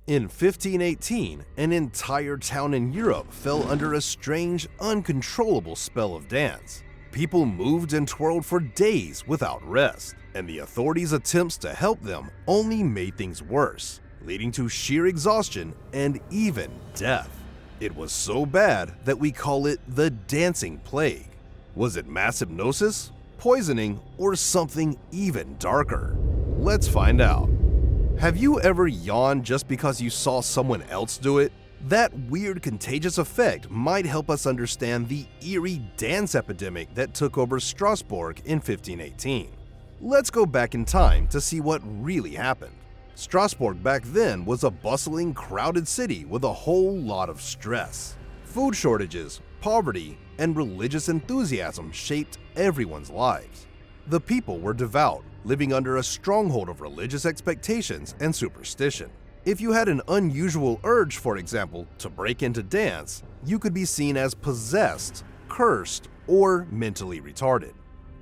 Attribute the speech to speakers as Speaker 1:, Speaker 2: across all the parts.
Speaker 1: In 1518, an entire town in Europe fell under a strange, uncontrollable spell of dance. People moved and twirled for days without rest, and the authorities' attempts to help them only made things worse, leading to sheer exhaustion and even death. It was so bad that we call it the dancing plague. Was it mass hypnosis, poisoning, or something even darker? Let's find out. Have you ever yawned just because you saw someone else do it? That weird contagious effect might help us understand the eerie dance epidemic that took over Strasbourg in 1518. Let's go back in time to see what really happened. Strasbourg back then was a bustling, crowded city with a whole lot of stress. Food shortages, poverty, and religious enthusiasm shaped everyone's lives. The people were devout, living under a stronghold of religious expectations and superstition. If you had an unusual urge, for example, to break into dance, you could be seen as possessed, cursed, or mentally retarded.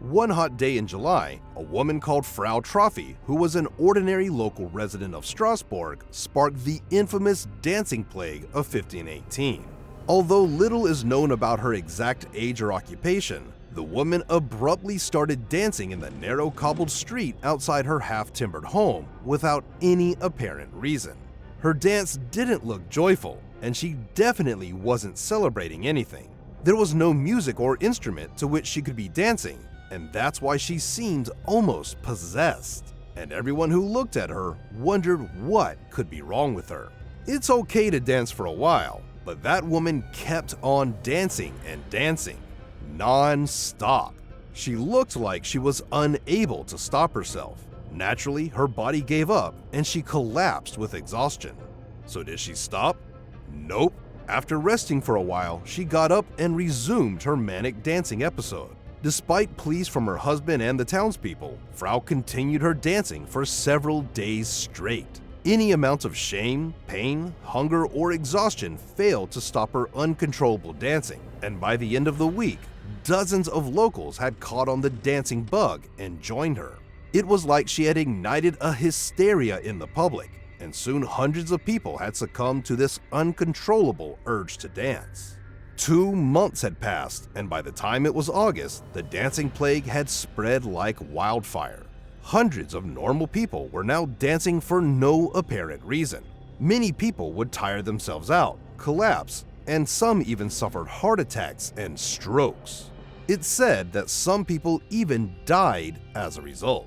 Speaker 1: One hot day in July, a woman called Frau Trophy, who was an ordinary local resident of Strasbourg, sparked the infamous dancing plague of 1518. Although little is known about her exact age or occupation, the woman abruptly started dancing in the narrow cobbled street outside her half-timbered home without any apparent reason. Her dance didn't look joyful, and she definitely wasn't celebrating anything. There was no music or instrument to which she could be dancing, and that's why she seemed almost possessed. And everyone who looked at her wondered what could be wrong with her. It's okay to dance for a while, but that woman kept on dancing and dancing, non-stop. She looked like she was unable to stop herself. Naturally, her body gave up and she collapsed with exhaustion. So did she stop? Nope. After resting for a while, she got up and resumed her manic dancing episode. Despite pleas from her husband and the townspeople, Frau continued her dancing for several days straight. Any amount of shame, pain, hunger, or exhaustion failed to stop her uncontrollable dancing, and by the end of the week, dozens of locals had caught on the dancing bug and joined her. It was like she had ignited a hysteria in the public, and soon hundreds of people had succumbed to this uncontrollable urge to dance. 2 months had passed, and by the time it was August, the dancing plague had spread like wildfire. Hundreds of normal people were now dancing for no apparent reason. Many people would tire themselves out, collapse, and some even suffered heart attacks and strokes. It's said that some people even died as a result.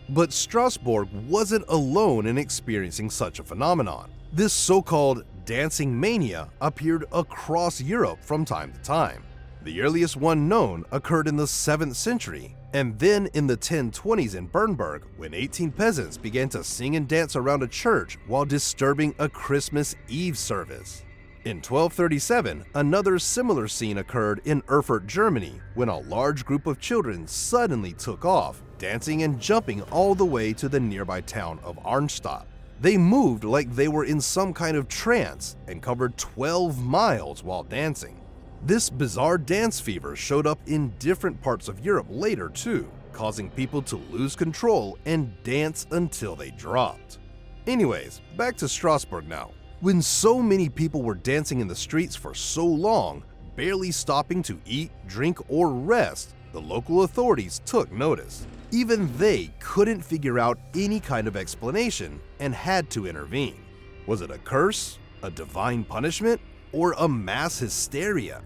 Speaker 1: But Strasbourg wasn't alone in experiencing such a phenomenon. This so-called dancing mania appeared across Europe from time to time. The earliest one known occurred in the 7th century, and then in the 1020s in Bernburg, when 18 peasants began to sing and dance around a church while disturbing a Christmas Eve service. In 1237, another similar scene occurred in Erfurt, Germany, when a large group of children suddenly took off, dancing and jumping all the way to the nearby town of Arnstadt. They moved like they were in some kind of trance and covered 12 miles while dancing. This bizarre dance fever showed up in different parts of Europe later too, causing people to lose control and dance until they dropped. Anyways, back to Strasbourg now. When so many people were dancing in the streets for so long, barely stopping to eat, drink, or rest, the local authorities took notice. Even they couldn't figure out any kind of explanation and had to intervene. Was it a curse, a divine punishment, or a mass hysteria?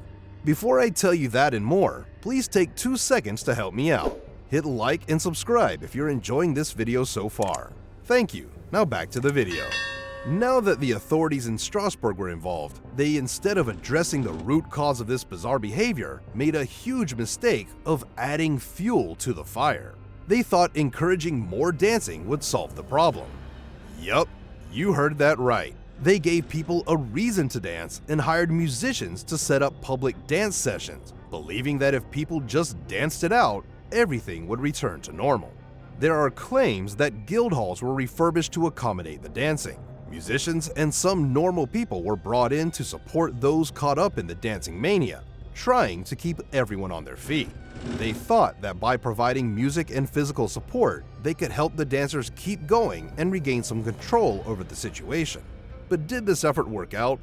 Speaker 1: Before I tell you that and more, please take 2 seconds to help me out. Hit like and subscribe if you're enjoying this video so far. Thank you. Now back to the video. Now that the authorities in Strasbourg were involved, they, instead of addressing the root cause of this bizarre behavior, made a huge mistake of adding fuel to the fire. They thought encouraging more dancing would solve the problem. Yup, you heard that right. They gave people a reason to dance and hired musicians to set up public dance sessions, believing that if people just danced it out, everything would return to normal. There are claims that guild halls were refurbished to accommodate the dancing. Musicians and some normal people were brought in to support those caught up in the dancing mania, trying to keep everyone on their feet. They thought that by providing music and physical support, they could help the dancers keep going and regain some control over the situation. But did this effort work out?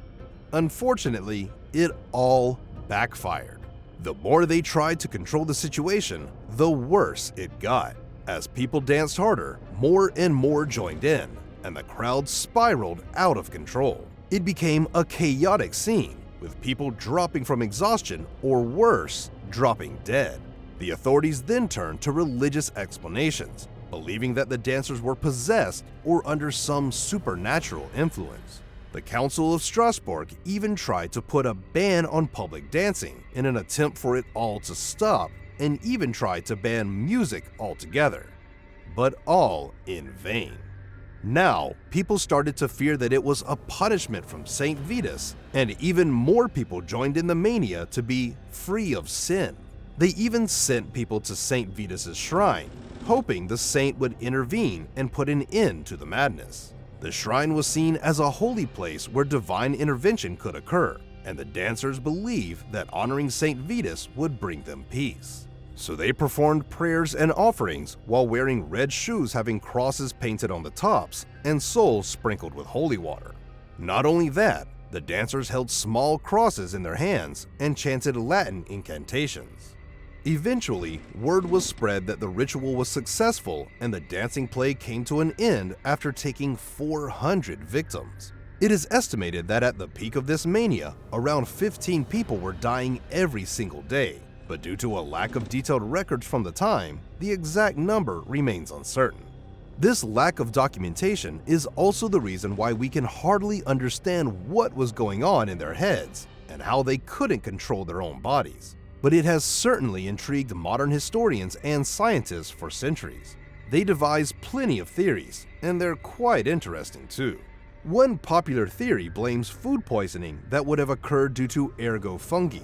Speaker 1: Unfortunately, it all backfired. The more they tried to control the situation, the worse it got. As people danced harder, more and more joined in, and the crowd spiraled out of control. It became a chaotic scene, with people dropping from exhaustion or worse, dropping dead. The authorities then turned to religious explanations, believing that the dancers were possessed or under some supernatural influence. The Council of Strasbourg even tried to put a ban on public dancing in an attempt for it all to stop, and even tried to ban music altogether. But all in vain. Now, people started to fear that it was a punishment from Saint Vitus, and even more people joined in the mania to be free of sin. They even sent people to Saint Vitus's shrine, hoping the saint would intervene and put an end to the madness. The shrine was seen as a holy place where divine intervention could occur, and the dancers believed that honoring Saint Vitus would bring them peace. So they performed prayers and offerings while wearing red shoes having crosses painted on the tops and soles sprinkled with holy water. Not only that, the dancers held small crosses in their hands and chanted Latin incantations. Eventually, word was spread that the ritual was successful and the dancing plague came to an end after taking 400 victims. It is estimated that at the peak of this mania, around 15 people were dying every single day, but due to a lack of detailed records from the time, the exact number remains uncertain. This lack of documentation is also the reason why we can hardly understand what was going on in their heads and how they couldn't control their own bodies. But it has certainly intrigued modern historians and scientists for centuries. They devise plenty of theories, and they're quite interesting too. One popular theory blames food poisoning that would have occurred due to ergot fungi.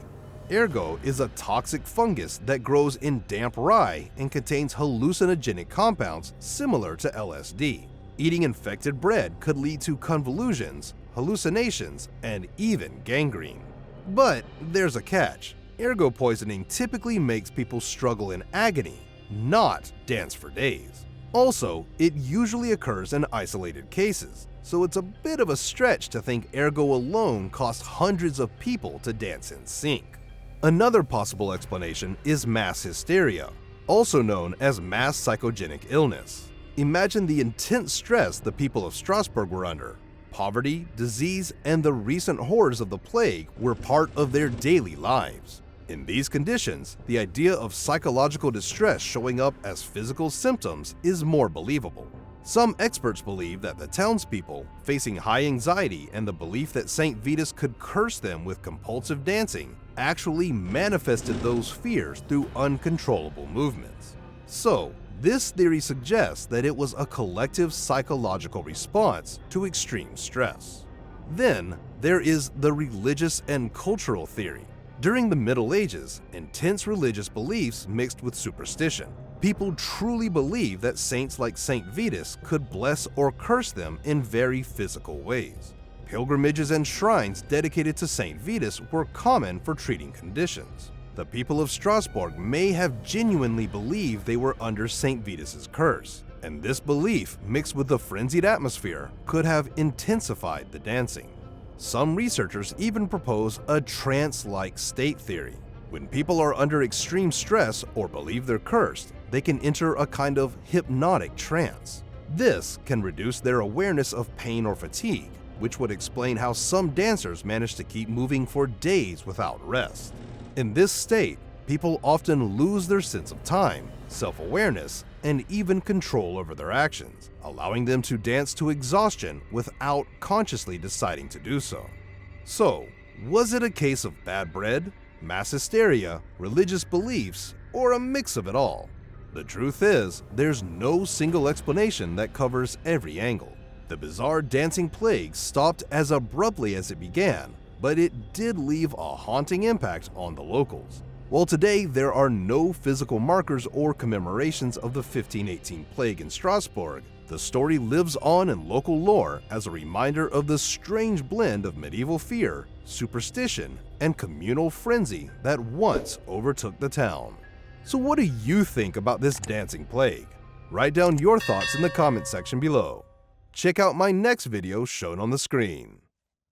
Speaker 1: Ergot is a toxic fungus that grows in damp rye and contains hallucinogenic compounds similar to LSD. Eating infected bread could lead to convulsions, hallucinations, and even gangrene. But there's a catch. Ergot poisoning typically makes people struggle in agony, not dance for days. Also, it usually occurs in isolated cases, so it's a bit of a stretch to think ergot alone cost hundreds of people to dance in sync. Another possible explanation is mass hysteria, also known as mass psychogenic illness. Imagine the intense stress the people of Strasbourg were under. Poverty, disease, and the recent horrors of the plague were part of their daily lives. In these conditions, the idea of psychological distress showing up as physical symptoms is more believable. Some experts believe that the townspeople, facing high anxiety and the belief that Saint Vitus could curse them with compulsive dancing, actually manifested those fears through uncontrollable movements. So, this theory suggests that it was a collective psychological response to extreme stress. Then, there is the religious and cultural theory. During the Middle Ages, intense religious beliefs mixed with superstition. People truly believed that saints like Saint Vitus could bless or curse them in very physical ways. Pilgrimages and shrines dedicated to Saint Vitus were common for treating conditions. The people of Strasbourg may have genuinely believed they were under Saint Vitus's curse, and this belief, mixed with the frenzied atmosphere, could have intensified the dancing. Some researchers even propose a trance-like state theory. When people are under extreme stress or believe they're cursed, they can enter a kind of hypnotic trance. This can reduce their awareness of pain or fatigue, which would explain how some dancers manage to keep moving for days without rest. In this state, people often lose their sense of time, self-awareness, and even control over their actions, allowing them to dance to exhaustion without consciously deciding to do so. So, was it a case of bad bread, mass hysteria, religious beliefs, or a mix of it all? The truth is, there's no single explanation that covers every angle. The bizarre dancing plague stopped as abruptly as it began, but it did leave a haunting impact on the locals. While today there are no physical markers or commemorations of the 1518 plague in Strasbourg, the story lives on in local lore as a reminder of the strange blend of medieval fear, superstition, and communal frenzy that once overtook the town. So what do you think about this dancing plague? Write down your thoughts in the comment section below. check out my next video shown on the screen.